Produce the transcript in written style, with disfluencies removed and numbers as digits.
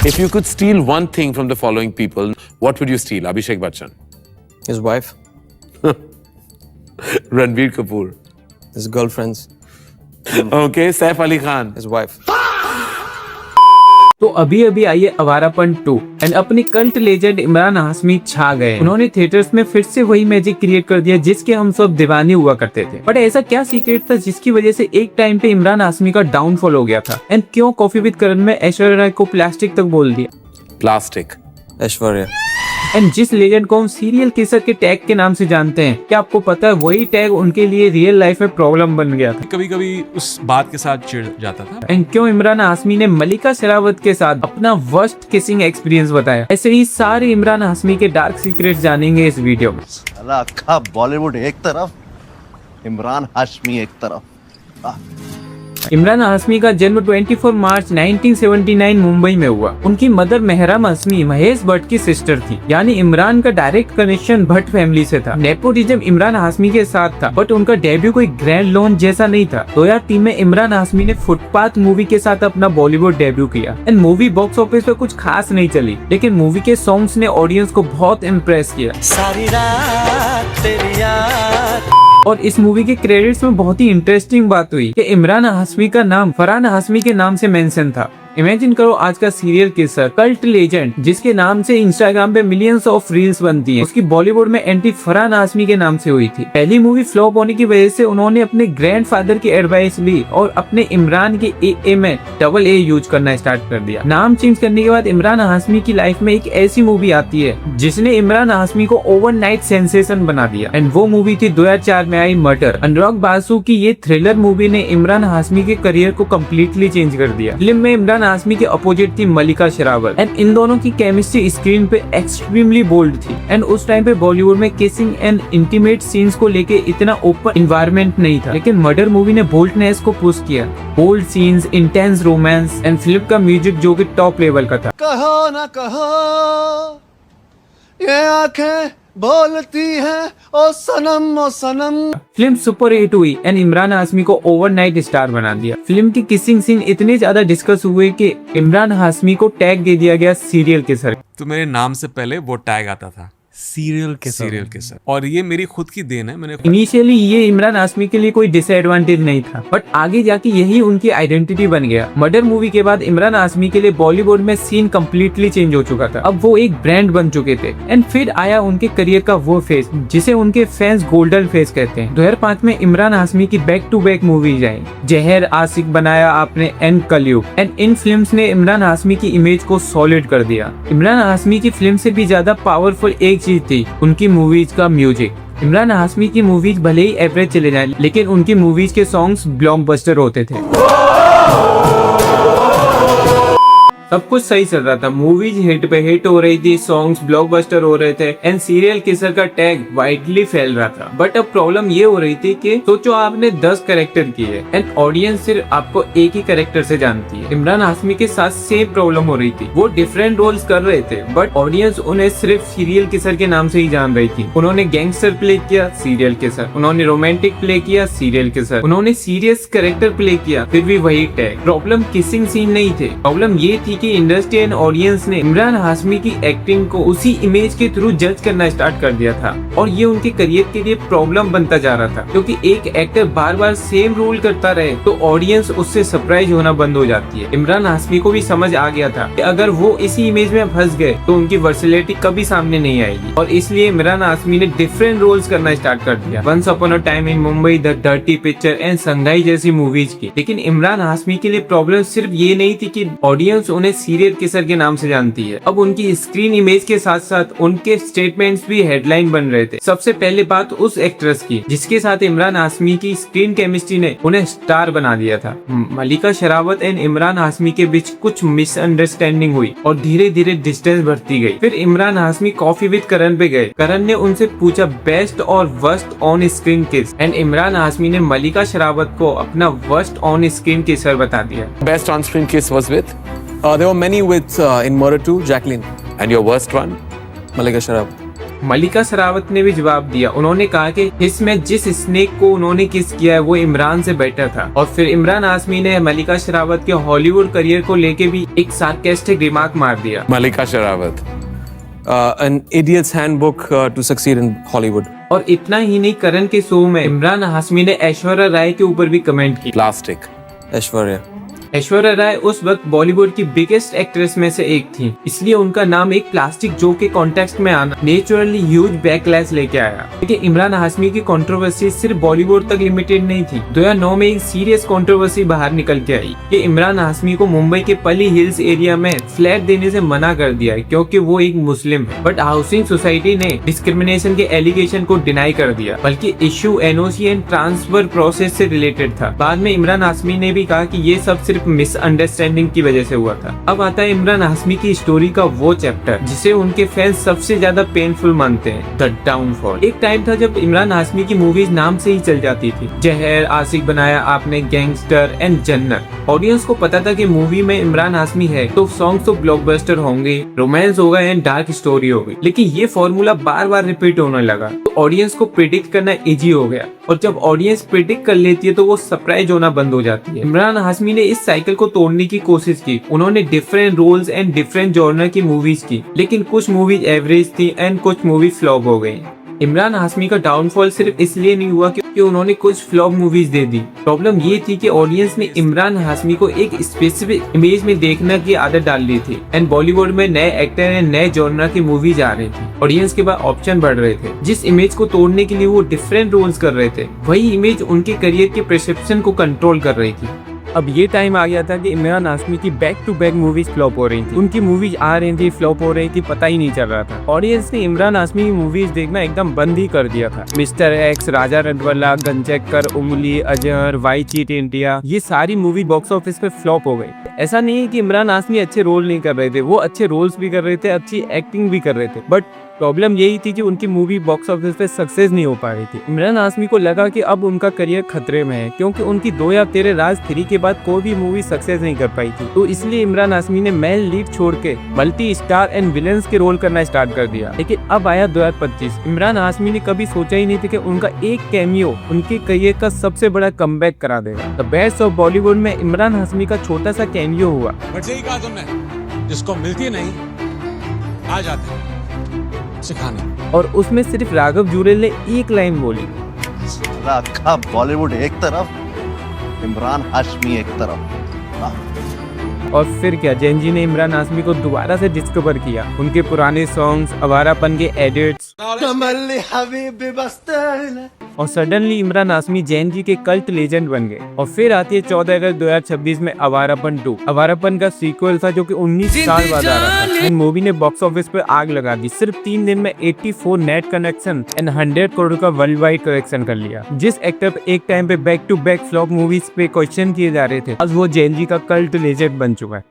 If you could steal one thing from the following people, what would you steal? Abhishek Bachchan, His wife, Ranbir Kapoor, his girlfriends, okay, Saif Ali Khan. his wife. तो अभी अभी आई है Awarapan 2 and अपनी cult legend Imran Hashmi छा गए। उन्होंने theatres में फिर से वही मैजिक क्रिएट कर दिया जिसके हम सब दीवाने हुआ करते थे। बट ऐसा क्या सीक्रेट था जिसकी वजह से एक टाइम पे इमरान हाशमी का डाउनफॉल हो गया था? एंड क्यों कॉफी विद करण में ऐश्वर्या राय को प्लास्टिक तक बोल दिया? Plastic. ऐश्वर्या। एंड जिस लेजेंड को हम सीरियल किसर के टैग के नाम से जानते हैं, क्या आपको पता है वही टैग उनके लिए रियल लाइफ में प्रॉब्लम बन गया था? कभी कभी उस बात के साथ चिढ़ जाता था। एंड क्यों इमरान हाशमी ने मलिका शेरावत के साथ अपना वर्स्ट किसिंग एक्सपीरियंस बताया? ऐसे ही सारे इमरान हाशमी के डार्क सीक्रेट्स जानेंगे इस वीडियो में। अक्खा बॉलीवुड एक तरफ, इमरान हाशमी एक तरफ। इमरान हाशमी का जन्म 24 मार्च 1979 मुंबई में हुआ। उनकी मदर मेहराम हाशमी महेश भट्ट की सिस्टर थी, यानी इमरान का डायरेक्ट कनेक्शन भट्ट फैमिली से था। नेपोटिज्म इमरान हाशमी के साथ था, बट उनका डेब्यू कोई ग्रैंड लॉन्च जैसा नहीं था। 2003 में इमरान हाशमी ने फुटपाथ मूवी के साथ अपना बॉलीवुड डेब्यू किया एंड मूवी बॉक्स ऑफिस पे कुछ खास नहीं चली, लेकिन मूवी के सॉन्ग्स ने ऑडियंस को बहुत इम्प्रेस किया। सारी रात तेरी याद। और इस मूवी के क्रेडिट्स में बहुत ही इंटरेस्टिंग बात हुई कि इमरान हाशमी का नाम फरहान हाशमी के नाम से मेंशन था। इमेजिन करो आज का सीरियल किसर कल्ट लेजेंड जिसके नाम से इंस्टाग्राम पे मिलियंस ऑफ रील्स बनती हैं, उसकी बॉलीवुड में एंट्री फरहान हाशमी के नाम से हुई थी। पहली मूवी फ्लॉप होने की वजह से उन्होंने अपने ग्रैंडफादर की एडवाइस ली और अपने इमरान के ए में डबल ए यूज करना स्टार्ट कर दिया। नाम चेंज करने के बाद इमरान हाशमी की लाइफ में एक ऐसी मूवी आती है जिसने इमरान हाशमी को ओवरनाइट सेंसेशन बना दिया एंड वो मूवी थी 2004 में आई मर्डर। अनुराग बासु की ये थ्रिलर मूवी ने इमरान हाशमी के करियर को कम्प्लीटली चेंज कर दिया। फिल्म में इमरान हाशमी के अपोजिट थी मलिका शेरावत एंड इन दोनों की केमिस्ट्री स्क्रीन पे एक्सट्रीमली बोल्ड थी एंड उस टाइम पे बॉलीवुड में किसिंग एंड इंटीमेट सीन्स को लेके इतना ओपन इन्वायरमेंट नहीं था, लेकिन मर्डर मूवी ने बोल्डनेस को पुश किया। Bold scenes, intense romance and film का म्यूजिक जो कि टॉप लेवल का था। कहो ना कहो, ये आंखें बोलती है ओ सनम ओ सनम। फिल्म सुपर हिट हुई एंड इमरान हाशमी को ओवरनाइट स्टार बना दिया। फिल्म की किसिंग सीन इतने ज्यादा डिस्कस हुए कि इमरान हाशमी को टैग दे दिया गया सीरियल किसर। तो मेरे नाम से पहले वो टैग आता था सीरियल के साथ, और ये मेरी खुद की देन है। मैंने इनिशियली ये इमरान हाशमी के लिए कोई डिसएडवांटेज नहीं था, बट आगे जाके यही उनकी आइडेंटिटी बन गया। मर्डर मूवी के बाद इमरान हाशमी के लिए बॉलीवुड में सीन कम्प्लीटली चेंज हो चुका था। अब वो एक ब्रांड बन चुके थे एंड फिर आया उनके करियर का वो फेज जिसे उनके फैंस गोल्डन फेज कहते हैं। 2005 में इमरान हाशमी की बैक टू बैक मूवीज आई, जहर, आशिक बनाया आपने एंड कलयुग एंड इन फिल्म्स ने इमरान हाशमी की इमेज को सॉलिड कर दिया। इमरान हाशमी की फिल्म से भी ज्यादा पावरफुल एक चीज थी उनकी मूवीज का म्यूजिक। इमरान हाशमी की मूवीज भले ही एवरेज चले जाएं, लेकिन उनकी मूवीज के सॉन्ग्स ब्लॉकबस्टर होते थे। सब कुछ सही चल रहा था, मूवीज हिट पे हिट हो रही थी, सॉन्ग्स ब्लॉकबस्टर हो रहे थे एंड सीरियल किसर का टैग वाइडली फैल रहा था। बट अब प्रॉब्लम ये हो रही थी कि सोचो आपने 10 कैरेक्टर किए एंड ऑडियंस सिर्फ आपको एक ही कैरेक्टर से जानती है। इमरान हाशमी के साथ सेम प्रॉब्लम हो रही थी। वो डिफरेंट रोल्स कर रहे थे बट ऑडियंस उन्हें सिर्फ सीरियल किसर के नाम से ही जान रही थी। उन्होंने गैंगस्टर प्ले किया, सीरियल किसर। उन्होंने रोमांटिक प्ले किया, सीरियल किसर। उन्होंने सीरियस कैरेक्टर प्ले किया, फिर भी वही टैग। प्रॉब्लम किसिंग सीन नहीं थे, प्रॉब्लम ये थी कि इंडस्ट्री एंड ऑडियंस ने इमरान हाशमी की एक्टिंग को उसी इमेज के थ्रू जज करना स्टार्ट कर दिया था और ये उनके करियर के लिए प्रॉब्लम बनता जा रहा था, क्योंकि एक एक्टर बार बार सेम रोल करता रहे तो ऑडियंस उससे सरप्राइज होना बंद हो जाती है। इमरान हाशमी को भी समझ आ गया था कि अगर वो इसी इमेज में फंस गए तो उनकी वर्सैलिटी कभी सामने नहीं आएगी और इसलिए इमरान हाशमी ने डिफरेंट रोल्स करना स्टार्ट कर दिया। Once upon a time in Mumbai, the dirty picture and Shanghai जैसी मूवीज की। लेकिन इमरान हाशमी के लिए प्रॉब्लम सिर्फ ये नहीं थी कि ऑडियंस उन्हें सीरियल किसर के नाम से जानती है, अब उनकी स्क्रीन इमेज के साथ साथ उनके स्टेटमेंट्स भी हेडलाइन बन रहे थे। सबसे पहले बात उस एक्ट्रेस की जिसके साथ इमरान हाशमी की स्क्रीन केमिस्ट्री ने उन्हें स्टार बना दिया था। मलिका शेरावत एंड इमरान हाशमी के बीच कुछ मिसअंडरस्टैंडिंग हुई और धीरे धीरे डिस्टेंस बढ़ती गई। फिर इमरान हाशमी कॉफी विद करण पे गए। करण ने उनसे पूछा बेस्ट और वर्स्ट ऑन स्क्रीन किस एंड इमरान हाशमी ने मलिका शेरावत को अपना वर्स्ट ऑन स्क्रीन किसर बता दिया। Best on-screen kiss was with? There were many with in Murder 2, Jacqueline, And your worst one? Malika Sherawat. मलिका शेरावत ने भी जवाब दिया। उन्होंने कहा कि इसमें जिस स्नेक को उन्होंने किस किया है वो इमरान से बेटर था। और फिर इमरान हाशमी ने मलिका शेरावत के हॉलीवुड करियर को लेके भी एक सार्केस्टिक रिमार्क मार दिया। Malika Sherawat. An idiot's handbook to succeed in Hollywood. और इतना ही नहीं, करण के शो में इमरान हाशमी ने ऐश्वर्या राय के ऊपर भी कमेंट की। Plastic. Aishwarya. ऐश्वर्या राय उस वक्त बॉलीवुड की बिगेस्ट एक्ट्रेस में से एक थी, इसलिए उनका नाम एक प्लास्टिक जोक के कॉन्टेक्स्ट में आना नेचुरली ह्यूज बैकलैश लेके आया। लेकिन इमरान हाशमी की कंट्रोवर्सी सिर्फ बॉलीवुड तक लिमिटेड नहीं थी। 2009 में एक सीरियस कंट्रोवर्सी बाहर निकल के आई कि इमरान हाशमी को मुंबई के पली हिल्स एरिया में फ्लैट देने से मना कर दिया है क्योंकि वो एक मुस्लिम है। बट हाउसिंग सोसाइटी ने डिस्क्रिमिनेशन के एलिगेशन को डिनाई कर दिया, बल्कि issue NOC and transfer process से रिलेटेड था। बाद में इमरान हाशमी ने भी कहा कि ये सब सिर्फ मिसअंडरस्टैंडिंग की वजह से हुआ था। अब आता है इमरान हाशमी की स्टोरी का वो चैप्टर जिसे उनके फैंस सबसे ज्यादा पेनफुल मानते हैं, द डाउनफॉल। एक टाइम था जब इमरान हाशमी की मूवीज नाम से ही चल जाती थी। जहर, आशिक बनाया आपने, गैंगस्टर एंड जन्नत। ऑडियंस को पता था कि मूवी में इमरान हाशमी है तो सॉन्ग तो ब्लॉकबस्टर होंगे, रोमांस होगा एंड डार्क स्टोरी होगी। लेकिन ये फॉर्मूला बार बार रिपीट होने लगा तो ऑडियंस को प्रिडिक्ट करना इजी हो गया। और जब ऑडियंस प्रिडिक्ट कर लेती है तो वो सरप्राइज होना बंद हो जाती है। इमरान हाशमी ने इस साइकिल को तोड़ने की कोशिश की। उन्होंने different roles and different genre की मूवीज की, लेकिन कुछ मूवीज एवरेज थी एंड कुछ मूवीज फ्लॉप हो गई। इमरान हाशमी का डाउनफॉल सिर्फ इसलिए नहीं हुआ क्योंकि उन्होंने कुछ फ्लॉप मूवीज दे दी। प्रॉब्लम ये थी कि ऑडियंस ने इमरान हाशमी को एक स्पेसिफिक इमेज में देखने की आदत डाल ली थी एंड बॉलीवुड में नए एक्टर एंड नए जॉनर की मूवीज आ रही थी। ऑडियंस के पास ऑप्शन बढ़ रहे थे। जिस इमेज को तोड़ने के लिए वो डिफरेंट रोल्स कर रहे थे, वही इमेज उनके करियर के परसेप्शन को कंट्रोल कर रही थी। अब ये टाइम आ गया था कि इमरान हाशमी की back to back movies flop हो रही थी। उनकी मूवीज आ रही थी, फ्लॉप हो रही थी, पता ही नहीं चल रहा था। ऑडियंस ने इमरान हाशमी की मूवीज देखना एकदम बंद ही कर दिया था। मिस्टर एक्स, राजा रटवल्ला, गंचक्कर, उंगली, अजहर, वाई चीट इंडिया, ये सारी मूवी बॉक्स ऑफिस पे फ्लॉप हो गई। ऐसा नहीं है कि इमरान हाशमी अच्छे रोल नहीं कर रहे थे, वो अच्छे रोल्स भी कर रहे थे, अच्छी एक्टिंग भी कर रहे थे, बट प्रॉब्लम यही थी कि उनकी मूवी बॉक्स ऑफिस पे सक्सेस नहीं हो पा रही थी। इमरान हाशमी को लगा कि अब उनका करियर खतरे में है क्योंकि उनकी 2 या तेरे राज 3 के बाद कोई भी मूवी सक्सेस नहीं कर पाई थी। तो इसलिए इमरान हाशमी ने मेन लीड छोड़ के मल्टी स्टार एंड विलेंस के रोल करना स्टार्ट कर दिया। लेकिन अब आया 2025। इमरान हाशमी ने कभी सोचा ही नहीं था कि उनका एक कैमियो उनके करियर का सबसे बड़ा कमबैक करा देगा। द बेस्ट ऑफ बॉलीवुड में इमरान हाशमी का छोटा सा कैमियो हुआ। बट यही कहा तुमने, जिसको मिलती नहीं आ जाता है सिखाने। और उसमें सिर्फ राघव जुरेल ने एक लाइन बोली, साला बॉलीवुड एक तरफ, इमरान हाशमी एक तरफ। और फिर क्या, जैन जी ने इमरान हाशमी को दोबारा से डिस्कवर किया। उनके पुराने सॉन्ग्स, अवारापन के एडिट्स, और सडनली इमरान हाशमी जैन जी के कल्ट लेजेंड बन गए। और फिर आती है 14 अगस्त 2026 में अवारापन 2। अवारापन का सीक्वल था जो कि 19 साल बाद आ रहा था। इन मूवी ने बॉक्स ऑफिस पे आग लगा दी। सिर्फ 3 दिन में 84 नेट कनेक्शन एंड 100 करोड़ का वर्ल्ड वाइड कलेक्शन कर लिया। जिस एक्टर पे एक टाइम पे back to back flop movies पे क्वेश्चन किए जा रहे थे, आज वो जैन जी का कल्ट लेजेंड बन चुका है।